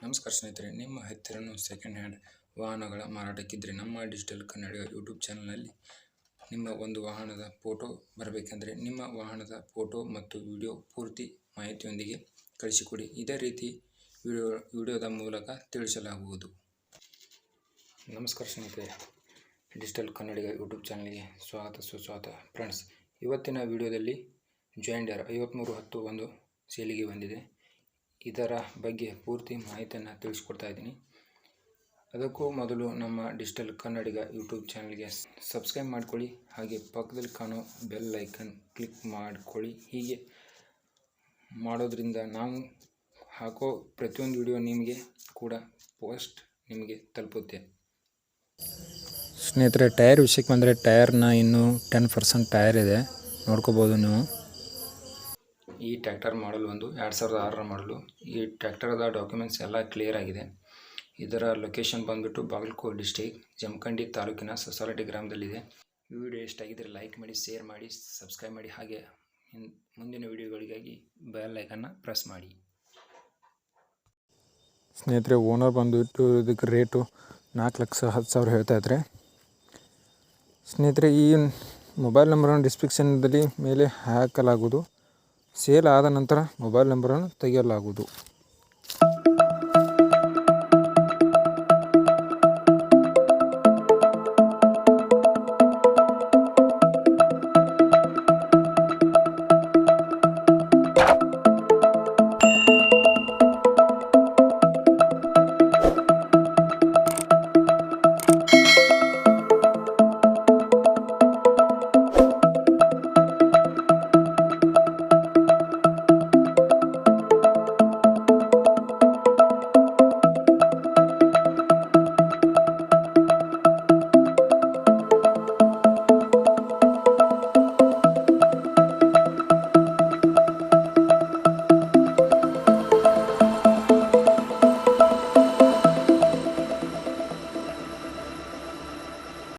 ನಮಸ್ಕಾರ ಸ್ನೇಹಿತರೆ, ನಿಮ್ಮ ಹತ್ತಿರನೂ ಸೆಕೆಂಡ್ ಹ್ಯಾಂಡ್ ವಾಹನಗಳ ಮಾರಾಟಕ್ಕಿದ್ದರೆ ನಮ್ಮ ಡಿಜಿಟಲ್ ಕನ್ನಡಿಗ ಯೂಟ್ಯೂಬ್ ಚಾನಲ್ನಲ್ಲಿ ನಿಮ್ಮ ಒಂದು ವಾಹನದ ಫೋಟೋ ಬರಬೇಕೆಂದರೆ ನಿಮ್ಮ ವಾಹನದ ಫೋಟೋ ಮತ್ತು ವಿಡಿಯೋ ಪೂರ್ತಿ ಮಾಹಿತಿಯೊಂದಿಗೆ ಕಳಿಸಿಕೊಡಿ. ಇದೇ ರೀತಿ ವಿಡಿಯೋದ ಮೂಲಕ ತಿಳಿಸಲಾಗುವುದು. ನಮಸ್ಕಾರ ಸ್ನೇಹಿತರೆ, ಡಿಜಿಟಲ್ ಕನ್ನಡಿಗ ಯೂಟ್ಯೂಬ್ ಚಾನಲ್ಗೆ ಸುಸ್ವಾಗತ ಫ್ರೆಂಡ್ಸ್. ಇವತ್ತಿನ ವಿಡಿಯೋದಲ್ಲಿ ಜಾಂಡಿಯರ್ 5310 ಒಂದು ಸೇಲಿಗೆ ಬಂದಿದೆ. ಇದರ ಬಗ್ಗೆ ಪೂರ್ತಿ ಮಾಹಿತಿಯನ್ನು ತಿಳಿಸ್ಕೊಡ್ತಾ ಇದ್ದೀನಿ. ಅದಕ್ಕೂ ಮೊದಲು ನಮ್ಮ ಡಿಜಿಟಲ್ ಕನ್ನಡಿಗ ಯೂಟ್ಯೂಬ್ ಚಾನಲ್ಗೆ ಸಬ್ಸ್ಕ್ರೈಬ್ ಮಾಡ್ಕೊಳ್ಳಿ, ಹಾಗೆ ಪಕ್ಕದಲ್ಲಿ ಕಾಣೋ ಬೆಲ್ ಐಕನ್ ಕ್ಲಿಕ್ ಮಾಡ್ಕೊಳ್ಳಿ. ಹೀಗೆ ಮಾಡೋದ್ರಿಂದ ನಾವು ಹಾಕೋ ಪ್ರತಿಯೊಂದು ವಿಡಿಯೋ ನಿಮಗೆ ಕೂಡ ಪೋಸ್ಟ್ ನಿಮಗೆ ತಲುಪುತ್ತೆ. ಸ್ನೇಹಿತರೆ, ಟೈರ್ ವಿಷಯಕ್ಕೆ ಬಂದರೆ ಟೈರ್ನ ಇನ್ನೂ 10% ಟೈರ್ ಇದೆ, ನೋಡ್ಕೋಬೋದು ನೀವು. ಈ ಟ್ರ್ಯಾಕ್ಟರ್ ಮಾಡಲು ಒಂದು 2006 ಮಾಡಲು. ಈ ಟ್ರ್ಯಾಕ್ಟರ್ದ ಡಾಕ್ಯುಮೆಂಟ್ಸ್ ಎಲ್ಲ ಕ್ಲಿಯರ್ ಆಗಿದೆ. ಇದರ ಲೊಕೇಶನ್ ಬಂದುಬಿಟ್ಟು ಬಾಗಲಕೋಟೆ ಡಿಸ್ಟಿಕ್, ಜಮಖಂಡಿ ತಾಲೂಕಿನ ಸೊಸಾಲಿಟಿ ಗ್ರಾಮದಲ್ಲಿದೆ. ಈ ವಿಡಿಯೋ ಇಷ್ಟ ಆಗಿದ್ದರೆ ಲೈಕ್ ಮಾಡಿ, ಶೇರ್ ಮಾಡಿ, ಸಬ್ಸ್ಕ್ರೈಬ್ ಮಾಡಿ, ಹಾಗೆ ಮುಂದಿನ ವಿಡಿಯೋಗಳಿಗಾಗಿ ಬೆಲ್ ಐಕನ್ನ ಪ್ರೆಸ್ ಮಾಡಿ. ಸ್ನೇಹಿತರೆ, ಓನರ್ ಬಂದುಬಿಟ್ಟು ಇದಕ್ಕೆ ರೇಟು 4,10,000 ಹೇಳ್ತಾ ಇದ್ದಾರೆ. ಸ್ನೇಹಿತರೆ, ಈ ಮೊಬೈಲ್ ನಂಬರನ್ನು ಡಿಸ್ಕ್ರಿಪ್ಷನ್ದಲ್ಲಿ ಮೇಲೆ ಹಾಕಲಾಗುವುದು. ಸೇಲ್ ಆದ ನಂತರ ಮೊಬೈಲ್ ನಂಬರನ್ನು ತೆಗೆಯಲಾಗುವುದು.